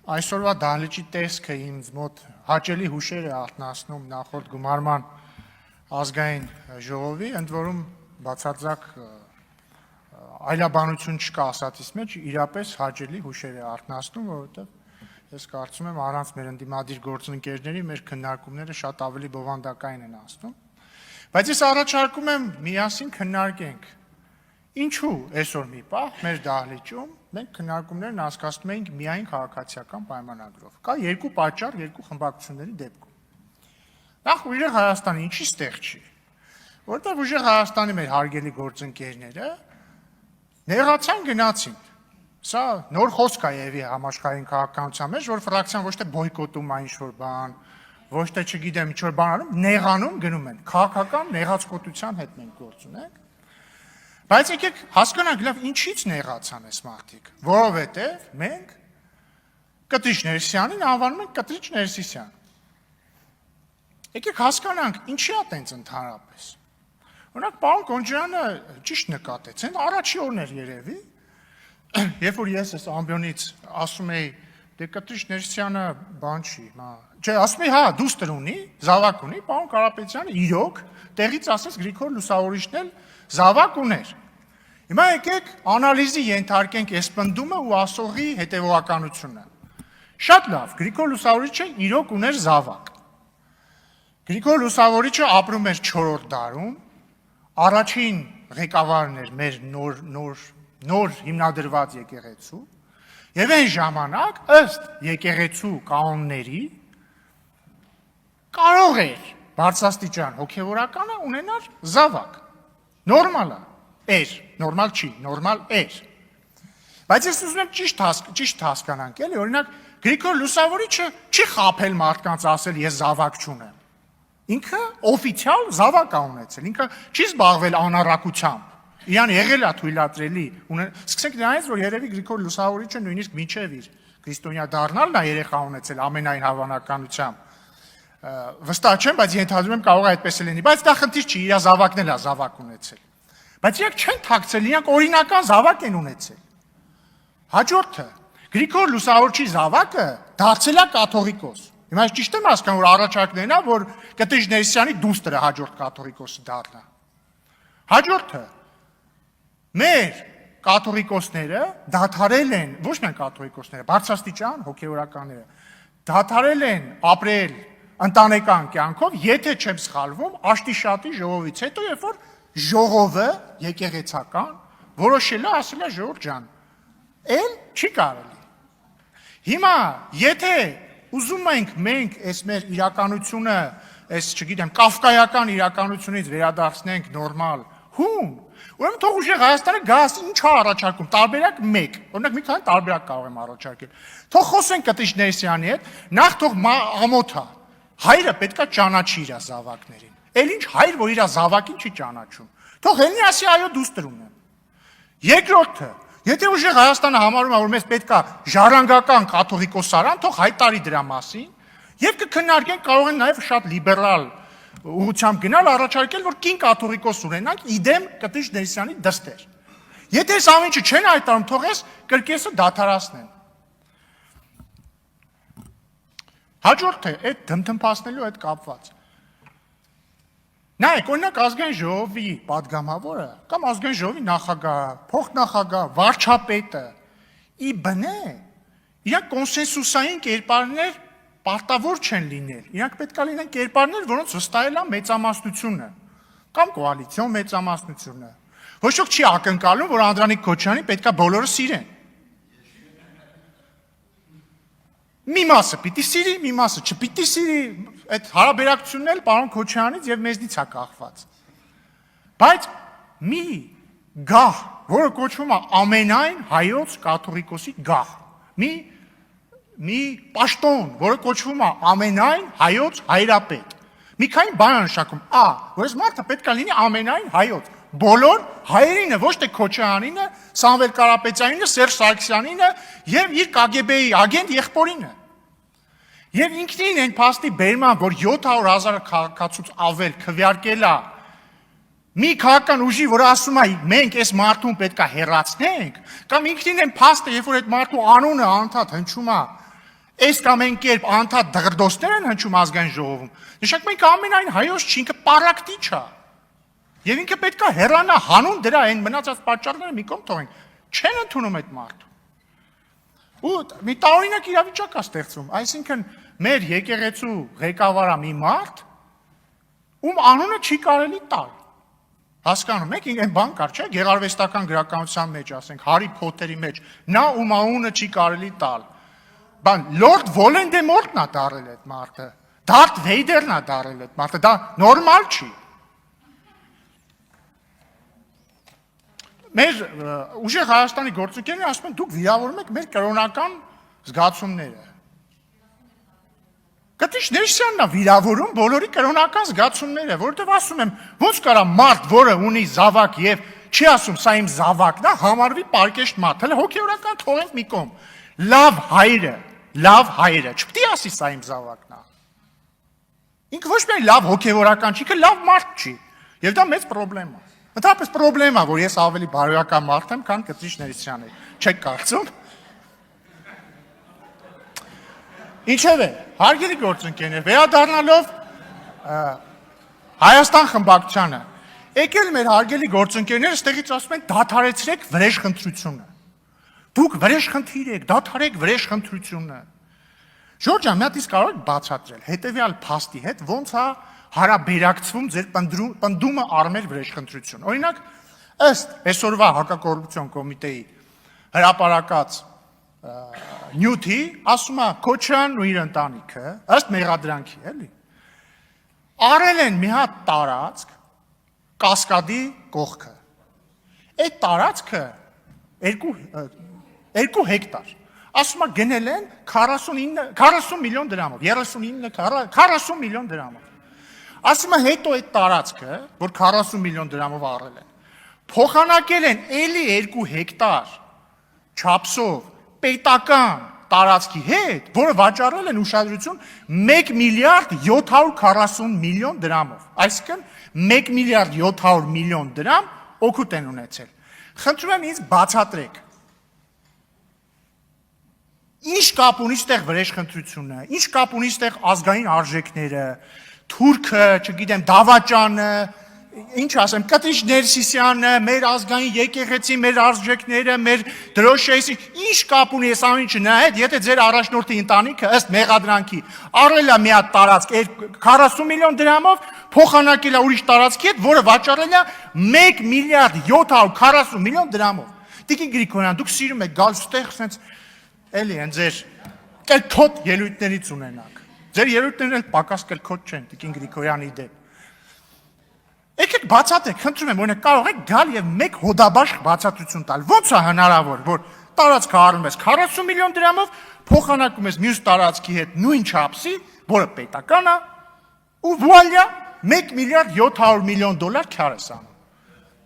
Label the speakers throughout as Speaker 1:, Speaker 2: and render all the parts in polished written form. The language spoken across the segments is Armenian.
Speaker 1: Այսօրվա դահլիճի տեսքը ինձ մոտ հաճելի հուշեր է արթնացնում նախորդ գումարման ազգային ժողովի, ընդ որում բացարձակ այլաբանություն չկա ասածից մեջ, իրապես հաճելի հուշեր է արթնացնում, որովհետև ես կարծում եմ առանց մեր ընդդիմադիր գործընկերների մեր քննարկումները շատ ավելի բովանդակային են անցնում, բայց ես առաջարկում եմ միասին քննարկենք ինչու այսօր մի պահ մեր դահլիճում մենք քննարկումներն անցկացնում էինք միայն քաղաքացիական պայմանագրով։ Կա երկու պատճառ, երկու խմբակցությունների դեպքում։ Նախ ուժեղ Հայաստանը ինչի ստեղ չի, որտեղ ուժեղ Հայաստանի մեր հարգելի գործընկերները նեղացան գնացին։ Սա նոր խոսք է եւի համաշխարհային քաղաքականության մեջ, որ ֆրակցիան ոչ թե բոյկոտում է ինչ-որ բան, ոչ թե չգիտեմ ինչ-որ բան անում, նեղանում գնում են։ Քաղաքական նեղացկոտության հետ մենք գործ ունենք։ Բայց եկեք հասկանանք լավ ինչից նեղացան այս մարդիկ, որովհետև մենք Կտրիչ Ներսիսյանին անվանում ենք Կտրիչ Ներսիսյան։ Եկեք հասկանանք ինչի է տենց ընդհանրապես։ Օրինակ պարոն Կոնջյանը ճիշտ նկատեց, այն առաջի օրն էր երևի, երբ որ ես այս ամբիոնից ասում էի, դե Կտրիչ Ներսիսյանը բան չի, չէ, ասում էի, հա, դուստր ունի, զավակ ունի, պարոն Կարապետյանը իրոք տեղից ասես Գրիգոր Լուսավորիչն էլ զավակ ուներ։ Հիմա եկեք անալիզի ենթարկենք այս պնդումը ու ասողի հետևողականությունը։ Շատ լավ, Գրիգոր Լուսավորիչը իրոք ուներ զավակ։ Գրիգոր Լուսավորիչը ապրում էր 4-րդ դարում, առաջին ղեկավարն էր մեր նոր հիմնադրված եկեղեցու, եւ այն ժամանակ ըստ եկեղեցու կանոնների կարող էր բարձրաստիճան հոգևորականը ունենալ զավակ։ Նորմալ է, նորմալ չի, նորմալ էր։ Բայց ես ուզում եմ ճիշտ հասկանանք, էլի, օրինակ Գրիգոր Լուսավորիչը չի խաբել մարդկանց ասել ես զավակ չունեմ։ Ինքը օֆիցիալ զավակ է ունեցել, ինքը չի զբաղվել անառակությամբ։ Իրան եղել է թույլատրելի։ Սկսենք նրանից, որ երևի Գրիգոր Լուսավորիչը նույնիսկ մինչև իր քրիստոնյա դառնալն է երեխա ունեցել ամենայն հավանականությամբ։ Վստահ չեմ, բայց ենթադրում եմ կարող է այդպես լինի, բայց դա խնդիր չի, իր զավակն էլ է զավակ ունեցել։ Բայց իրանք չեն թաքցել, իրանք օրինական զավակ են ունեցել։ Հաջորդը Գրիգոր Լուսավորչի զավակը դարձել է կաթողիկոս։ Հիմա ես ճիշտ եմ հասկանում, որ առաջարկներն է, որ Կտրիչ Ներսիսյանի դուստրը հաջորդ կաթողիկոսը դառնա։ Հաջորդը մեր կաթողիկոսները դադարել են, ոչ միայն կաթողիկոսները, բարձրաստիճան հոգևորականները, դադարել են ապրել ընտանեկան կյանքով, եթե չեմ սխալվում, Աշտիշատի ժողովից հետո, երբ որ ժողովը եկեղեցական որոշել է, ասել է ժողովուրդ ջան, էլ չի կարելի։ Հիմա եթե ուզում ենք մենք այս մեր իրականությունը, այս չգիտեմ, կավկայական իրականությունից վերադարձնենք նորմալ հում, ուրեմն թող ուժեղ Հայաստանը գաս ինչ է առաջարկում, տարբերակ 1, օրինակ մի քանի տարբերակ կարող եմ առաջարկել։ Թող խոսենք Կտրիչ Ներսիսյանի հետ, նախ թող ամոթ է։ Հայրը պետքա ճանաչի իր զավակներին։ Էլ ինչ հայր, որ իր զավակին չի ճանաչում։ Թող ելնի ասի այո դուստր ունեմ։ Երկրորդը, եթե ուժեղ Հայաստանը համարում է, որ մեզ պետքա ժառանգական կաթողիկոսարան, թող հայտարարի դրա մասին, եւ կքննարկենք, կարող են նաեւ շատ լիբերալ ուղղությամբ գնալ, առաջարկել, որ կին կաթողիկոս ունենանք, իդեմ Կտրիչ Ներսիսյանի դստեր։ Եթե այս ամեն ինչը չեն հայտարարում, թող այս կրկեսը դադարացնեն։ Հաջորդը այդ դմդմփացնելու հետ կապված։ Նայեք, օրինակ ազգային ժողովի պատգամավորը կամ ազգային ժողովի նախագահը, փոխնախագահ, վարչապետը ի բնե իրանք կոնսենսուսային կերպարներ պարտավոր չեն լինել։ Իրանք պետք է լինեն կերպարներ, որոնց վստահել է մեծամասնությունը կամ կոալիցիոն մեծամասնությունը։ Ոչ ոք չի ակնկալում, որ Անդրանիկ Քոչարյանին պետք է բոլորը սիրեն։ Մի մասը պիտի սիրի, մի մասը չպիտի սիրի, այդ հարաբերակցությունն էլ պարոն Քոչարյանից եւ մեզնից է կախված։ Բայց մի գահ, որը կոչվում է ամենայն հայոց կաթողիկոսի գահ, մի պաշտոն, որը կոչվում է ամենայն հայոց հայրապետ, մի քանի բան նշանակում, որ այս մարդը պետք է լինի ամենայն հայոց, բոլոր հայերինը, ոչ թե Քոչարյանինը, Սամվել Կարապետյանինը, Սերժ Սարգսյանինը եւ իր KGB-ի ագենտ եղբորինը։ Եվ ինքնին այն փաստի բերման, որ 700,000 քաղաքացուց ավել քվեարկել է մի քաղաքական ուժի, որ ասում է մենք այս մարդուն պետք է հեռացնենք, կամ ինքնին այն փաստը, երբ որ այդ մարդու անունը անդադ հնչում է Այս կամ այն կերպ անդադ դղրդոցներ են հնչում ազգային ժողովում։ Նշակ մենք ամենայն հայոց չի, ինքը պարակտի չա։ Եվ ինքը պետք է հեռանա հանուն դրա այն մնացած պատճառները մի կողմ թողենք։ Չեն ընդունում այդ մարդը։ Ու մի տարօրինակ իրավիճակ է ստեղծում, այսինքն մեր եկեղեցու ղեկավարը մի մարդ, ում անունը չի կարելի տալ։ Հասկանում եք, այն բան կար, չէ՞, գեղարվեստական գրականության մեջ, ասենք, Հարի Փոթերի մեջ, նա ում անունը չի կարելի տալ։ Բան Լորդ Վոլենդեմորտն է դարել այդ մարդը, Դարթ Վեյդերն է դարել այդ մարդը, դա նորմալ չի։ Մեր ուժեղ Հայաստանի գործընկերները ասում են, դուք վիրավորում եք մեր կրոնական զգացումները։ Կտիշ Ներսյանն է վիրավորում բոլորի կրոնական զգացումները, որովհետև ասում եմ, ոնց կարա մարդ, որը ունի զավակ եւ չի ասում, սա իմ զավակն է, համարվի պարկեշտ մարդ, հələ հոգեորական թողենք մի կողմ։ Լավ հայրը, չպետք է ասի սա իմ զավակն է։ Ինքը ոչ միայն լավ հոգեորական չի, ինքը լավ մարդ չի։ Եվ դա մեծ խնդրեմ է։ Ընդհանրապես խնդրեմ է, որ ես ավելի բարոյական մարդ եմ, քան Կտիշ Ներսյանը։ Չեք կարծում։ Ինչևէ, հարգելի գործընկերներ, վերադառնալով Հայաստան խմբակցությանը, եկել մեր հարգելի գործընկերները ստեղից ասում են դադարեցրեք վրեժխնդրությունը։ Դուք վրեժխնդիր եք, դադարեք վրեժխնդրությունը։ Ժորժ ջան, մի հատ իսկ կարող եք բացատրել հետևյալ փաստի հետ ոնց է հարաբերակցվում ձեր պնդումը արմեր վրեժխնդրություն։ Օրինակ, ըստ այսօրվա հակակոռուպցիոն կոմիտեի հրապարակած նյութի, ասում է Քոչյանն ու իր ընտանիքը, ըստ մեղադրանքի, էլի, արել են մի հատ տարածք Կասկադի կողքը։ Այդ տարածքը 2 հեկտար։ Ասում է գնել են 40 միլիոն դրամով, 40 միլիոն դրամով։ Ասում է հետո այդ տարածքը, որ 40 միլիոն դրամով առել են, փոխանակել են էլի 2 հեկտար չափսով պետական տարածքի հետ, որը վաճառել են ուշադրություն 1 միլիարդ 740 միլիոն դրամով։ Այսինքն 1 միլիարդ 700 միլիոն դրամ օգուտ են ունեցել։ Խնդրում եմ ինձ բացատրեք։ Ինչ կապ ունի ստեղ վրեժխնդրությունը, ինչ կապ ունի ստեղ ազգային արժեքները, Թուրքը, չգիտեմ, Դավաճանը, ինչ ասեմ, Կտիշ Ներսիսյանը, մեր ազգային եկեղեցի, մեր արժեքները, մեր դրոշեիսի, ինչ կապ ունի այս ամեն ինչը նրա հետ, եթե ձեր առաջնորդի ընտանիքը ըստ մեղադրանքի առել է մի հատ տարածք 40 միլիոն դրամով, փոխանակել է ուրիշ տարածքի հետ, որը վաճառել է 1 միլիարդ 740 միլիոն դրամով։ Տիկին Գրիգորյան, դուք սիրում եք գալ ստեղ, sense էլի են ձեր կելքոտ ելույթներից ունենաք։ Ձեր ելույթներն էլ պակաս կելքոտ չեն, Տիկին Գրիգորյանի դեպ։ Եկեք բացատրեք, խնդրում եմ, օրինակ կարող եք գալ եւ մեկ հոդաբաշխ բացատրություն տալ։ Ոնց է հնարավոր, որ տարածքը առնում ես 40 միլիոն դրամով, փոխանակում ես մյուս տարածքի հետ նույն չափսի, որը պետական է, ու վուալյա 1 միլիարդ 700 միլիոն դոլար քյար ես անում։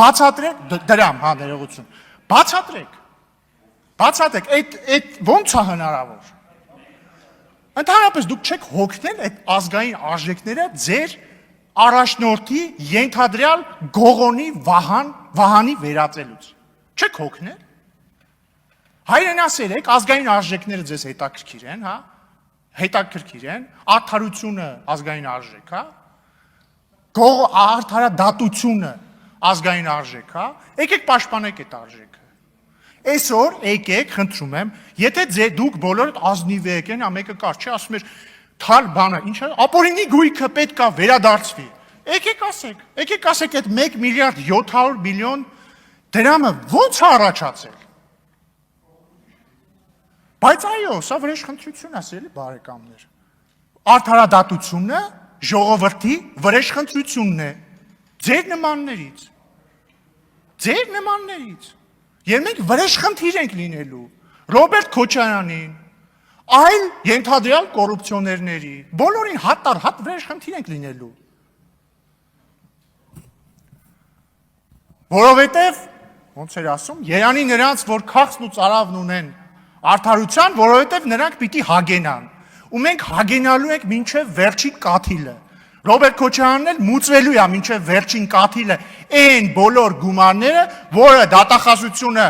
Speaker 1: Բացատրեք դրամ, հա, ներողություն։ Բացատրեք, այդ ոնց է հնարավոր։ Ընդհանրապես դուք չեք հոգնել այդ ազգային արժեքները ձեր առաջնորդի ենթադրյալ Գողոնի Վահանի վերածելուց։ Չեք հոգնել։ Հայրենասեր եք, ազգային արժեքները ձեզ հետաքրքիր են, հա։ Հետաքրքիր են, արդարությունը ազգային արժեք, հա։ Արդարադատությունը ազգային արժեք, հա։ Եկեք պաշտպանեք այդ արժեքը։ Այսօր եկեք, խնդրում եմ, եթե դուք բոլորդ ազնիվ եք, այն ամեկը կար, չէ, ասում էր թալ բանը, ինչ է, ապօրինի գույքը պետք է վերադարձվի։ Եկեք ասեք այդ 1 միլիարդ 700 միլիոն դրամը ո՞նց է առաջացել։ Բայց այո, սա վրեժխնդրություն է, սիրելի բարեկամներ։ Արդարադատությունը ժողովրդի վրեժխնդրությունն է։ Ձեր նմաններից։ Եվ մենք վրեժխնդիր ենք լինելու Ռոբերտ Քոչարյանին, այլ ենթադրյալ կոռուպցիոներների, բոլորին հատ վրեժխնդիր ենք լինելու։ Որովհետև, ոնց էր ասում, Երանի նրանց, որ քաղցն ու ծարավն ունեն արդարության, որովհետև նրանք պիտի հագենան։ Ու մենք հագենալու ենք մինչև վերջին կաթիլը։ Ռոբերտ Քոչարյանն էլ մուծվելու է մինչև վերջին կաթիլը այն բոլոր գումարները, որը դատախազությունը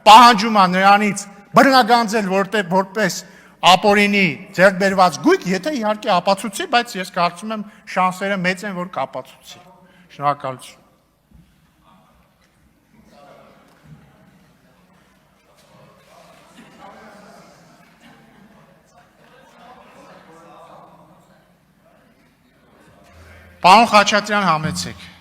Speaker 1: պահանջում է նրանից բռնագանձել որպես ապօրինի ձեռք բերված գույք, եթե իհարկե ապացուցի, բայց ես կարծում եմ շանսերը մեծ են, որ կապացուցի։ Շնորհակալություն։ Պարոն Խաչատրյան, համեցեք։